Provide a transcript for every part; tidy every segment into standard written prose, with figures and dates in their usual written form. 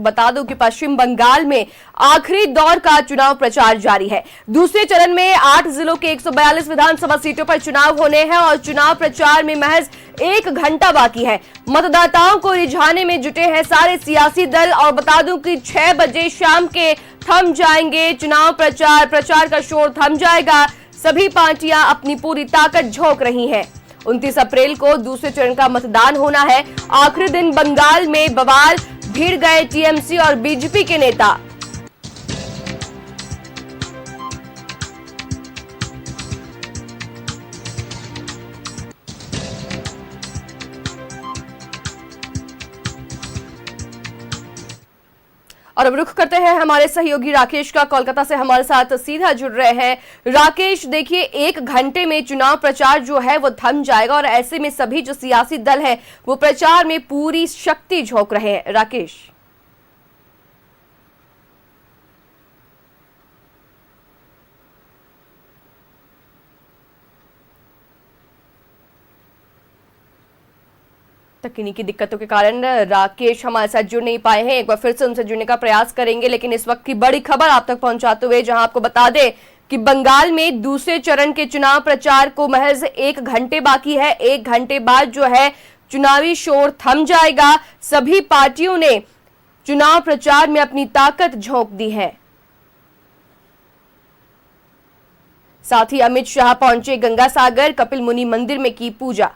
बता दूं कि पश्चिम बंगाल में आखिरी दौर का चुनाव प्रचार जारी है। दूसरे चरण में 8 जिलों के 142 विधानसभा सीटों पर चुनाव होने हैं और चुनाव प्रचार में महज 1 घंटा बाकी है। मतदाताओं को रिझाने में जुटे हैं सारे सियासी दल और बता दूं कि 6 बजे शाम के थम जाएंगे चुनाव प्रचार का शोर थम जाएगा। सभी पार्टियां अपनी पूरी ताकत झोंक रही हैं। 29 अप्रैल को दूसरे चरण का मतदान होना है। आखिरी दिन बंगाल में बवाल, भिड़ गए टीएमसी और बीजेपी के नेता। और अब रुख करते हैं हमारे सहयोगी राकेश का। कोलकाता से हमारे साथ सीधा जुड़ रहे हैं। राकेश, देखिए 1 घंटे में चुनाव प्रचार जो है वो थम जाएगा और ऐसे में सभी जो सियासी दल है वो प्रचार में पूरी शक्ति झोंक रहे हैं। राकेश, तकनीकी दिक्कतों के कारण राकेश हमारे साथ जुड़ नहीं पाए हैं। एक बार फिर से उनसे जुड़ने का प्रयास करेंगे, लेकिन इस वक्त की बड़ी खबर आप तक पहुंचाते हुए जहां आपको बता दें कि बंगाल में दूसरे चरण के चुनाव प्रचार को महज 1 घंटे बाकी है। 1 घंटे बाद जो है चुनावी शोर थम जाएगा। सभी पार्टियों ने चुनाव प्रचार में अपनी ताकत झोंक दी है। साथ ही अमित शाह पहुंचे गंगा सागर, कपिल मुनि मंदिर में की पूजा।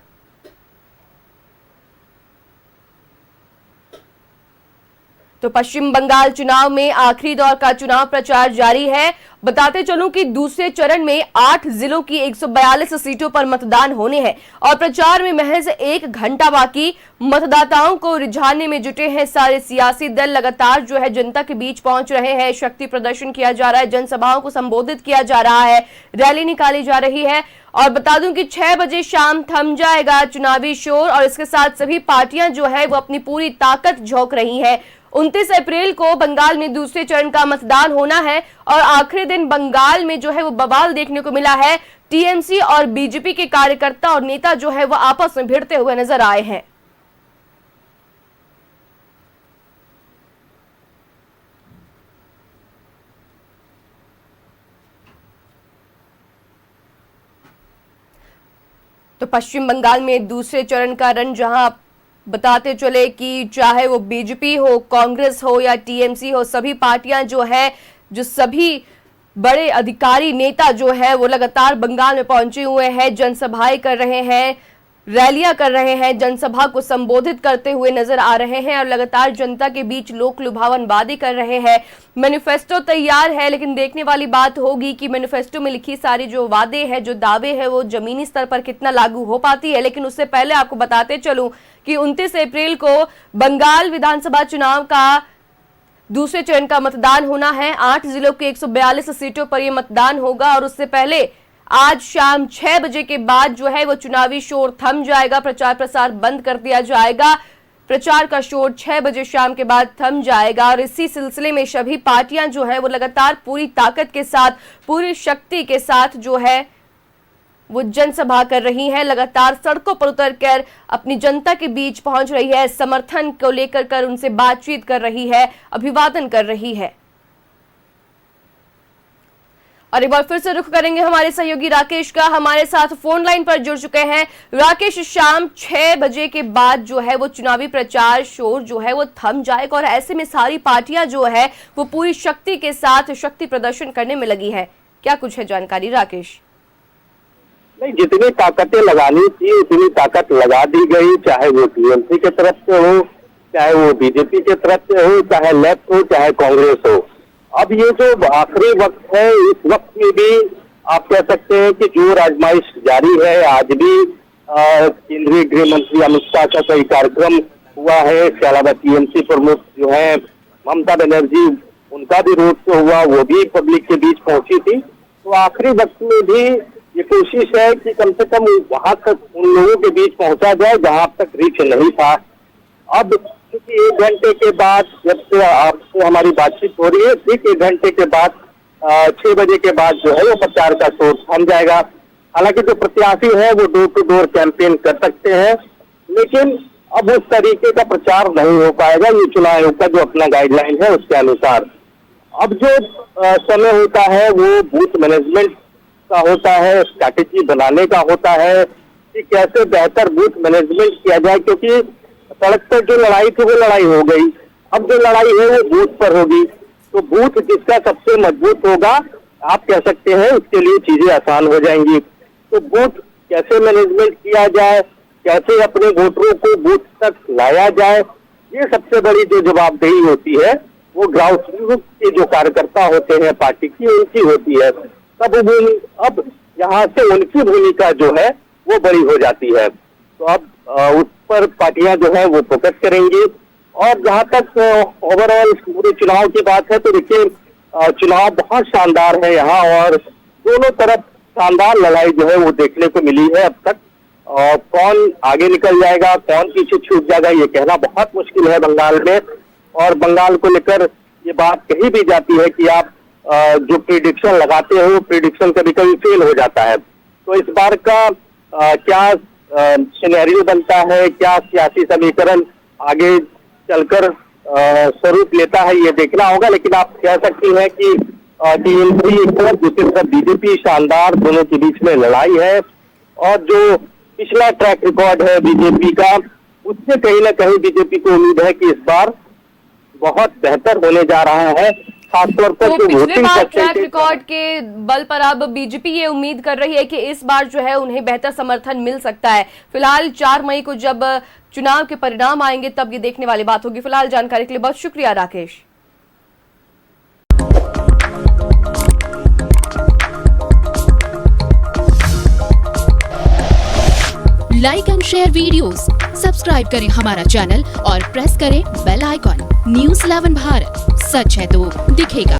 तो पश्चिम बंगाल चुनाव में आखिरी दौर का चुनाव प्रचार जारी है। बताते चलूं कि दूसरे चरण में 8 जिलों की 142 सीटों पर मतदान होने हैं और प्रचार में महज 1 घंटा बाकी। मतदाताओं को रिझाने में जुटे हैं सारे सियासी दल। लगातार जो है जनता के बीच पहुंच रहे हैं, शक्ति प्रदर्शन किया जा रहा है, जनसभाओं को संबोधित किया जा रहा है, रैली निकाली जा रही है। और बता दूं कि 6 बजे शाम थम जाएगा चुनावी शोर और इसके साथ सभी पार्टियां जो है वो अपनी पूरी ताकत झोंक रही है। 29 अप्रैल को बंगाल में दूसरे चरण का मतदान होना है और आखिरी दिन बंगाल में जो है वो बवाल देखने को मिला है। टीएमसी और बीजेपी के कार्यकर्ता और नेता जो है वो आपस में भिड़ते हुए नजर आए हैं। तो पश्चिम बंगाल में दूसरे चरण का रन जहां बताते चले कि चाहे वो बीजेपी हो, कांग्रेस हो या टीएमसी हो, सभी पार्टियां जो है, जो सभी बड़े अधिकारी नेता जो है वो लगातार बंगाल में पहुंचे हुए हैं, जनसभाएं कर रहे हैं, रैलियां कर रहे हैं, जनसभा को संबोधित करते हुए नजर आ रहे हैं और लगातार जनता के बीच लोक लुभावन वादे कर रहे हैं। मैनिफेस्टो तैयार है, लेकिन देखने वाली बात होगी कि मैनिफेस्टो में लिखी सारी जो वादे हैं, जो दावे हैं, वो जमीनी स्तर पर कितना लागू हो पाती है। लेकिन उससे पहले आपको बताते चलूं कि 29 अप्रैल को बंगाल विधानसभा चुनाव का दूसरे चरण का मतदान होना है। 8 जिलों के 142 सीटों पर यह मतदान होगा और उससे पहले आज शाम 6 बजे के बाद जो है वो चुनावी शोर थम जाएगा, प्रचार प्रसार बंद कर दिया जाएगा। प्रचार का शोर 6 बजे शाम के बाद थम जाएगा और इसी सिलसिले में सभी पार्टियां जो है वो लगातार पूरी ताकत के साथ, पूरी शक्ति के साथ जो है वो जनसभा कर रही है, लगातार सड़कों पर उतरकर अपनी जनता के बीच पहुंच रही है, समर्थन को लेकर उनसे बातचीत कर रही है, अभिवादन कर रही है। और एक बार फिर से रुख करेंगे हमारे सहयोगी राकेश का। हमारे साथ फोन लाइन पर जुड़ चुके हैं राकेश। शाम 6 बजे के बाद जो है वो चुनावी प्रचार शोर जो है वो थम जाएगा और ऐसे में सारी पार्टियां जो है वो पूरी शक्ति के साथ शक्ति प्रदर्शन करने में लगी है। क्या कुछ है जानकारी राकेश? नहीं, जितनी ताकतें लगानी थी उतनी ताकत लगा दी गई, चाहे वो टीएमसी की तरफ से हो, चाहे वो बीजेपी की तरफ से हो, चाहे लेफ्ट हो, चाहे कांग्रेस हो। अब ये जो आखिरी वक्त है, इस वक्त में भी आप कह सकते हैं कि जोर आजमाइश जारी है। आज भी केंद्रीय गृह मंत्री अमित शाह का कोई कार्यक्रम हुआ है। इसके अलावा टीएमसी प्रमुख जो है ममता बनर्जी, उनका भी रोड शो हुआ, वो भी पब्लिक के बीच पहुंची थी। तो आखिरी वक्त में भी ये कोशिश है कि कम से कम वहां तक उन लोगों के बीच पहुंचा जाए जहां अब तक रीच नहीं था। अब क्योंकि 1 घंटे के बाद, जब से आपसे हमारी बातचीत हो रही है, ठीक 1 घंटे के बाद 6 बजे के बाद जो है वो प्रचार का शोर थम जाएगा। हालांकि जो प्रत्याशी है वो डोर टू डोर कैंपेन कर सकते हैं, लेकिन अब उस तरीके का प्रचार नहीं हो पाएगा, ये चुनाव आयोग का जो अपना गाइडलाइन है उसके अनुसार। अब जो समय होता है वो बूथ मैनेजमेंट का होता है, स्ट्रैटेजी बनाने का होता है कि कैसे बेहतर बूथ मैनेजमेंट किया जाए, क्योंकि सड़क पर जो लड़ाई थी वो लड़ाई हो गई, अब जो लड़ाई है वो बूथ पर होगी। तो बूथ जिसका सबसे मजबूत होगा, आप कह सकते हैं उसके लिए चीजें आसान हो जाएंगी। तो बूथ कैसे मैनेजमेंट किया जाए, कैसे अपने वोटरों को बूथ तक लाया जाए, ये सबसे बड़ी जो जवाबदेही होती है वो ग्राउंड रूट के जो कार्यकर्ता होते हैं पार्टी की, उनकी होती है। अब यहाँ से उनकी भूमिका जो है वो बड़ी हो जाती है। तो अब उस पर पार्टियां जो है वो फोकस करेंगी। और जहाँ तक ओवरऑल पूरे चुनाव की बात है तो देखिए चुनाव बहुत शानदार है यहाँ, और दोनों तरफ शानदार लड़ाई जो है वो देखने को मिली है अब तक। और कौन आगे निकल जाएगा, कौन पीछे छूट जाएगा, ये कहना बहुत मुश्किल है बंगाल में। और बंगाल को लेकर ये बात कही भी जाती है कि आप जो प्रिडिक्शन लगाते हो, प्रिडिक्शन कभी कभी फेल हो जाता है। तो इस बार का क्या सिनेरियो बनता है, क्या सियासी समीकरण आगे चलकर स्वरूप लेता है, ये देखना होगा। लेकिन आप कह सकती हैं कि टीएमसी एक तरफ, दूसरी तरफ बीजेपी, शानदार दोनों के बीच में लड़ाई है। और जो पिछला ट्रैक रिकॉर्ड है बीजेपी का, उससे कहीं ना कहीं बीजेपी को उम्मीद है कि इस बार बहुत बेहतर होने जा रहा है, खासतौर पर तो जो पिछले वोटिंग बार ट्रैक परसेंटेज रिकॉर्ड के बल पर अब बीजेपी ये उम्मीद कर रही है कि इस बार जो है उन्हें बेहतर समर्थन मिल सकता है। फिलहाल 4 मई को जब चुनाव के परिणाम आएंगे तब ये देखने वाली बात होगी। फिलहाल जानकारी के लिए बहुत शुक्रिया Rakesh. Like and share videos, subscribe करें हमारा चैनल और प्रेस करें बेल आइकॉन। न्यूज़ 11 भारत, सच है तो दिखेगा।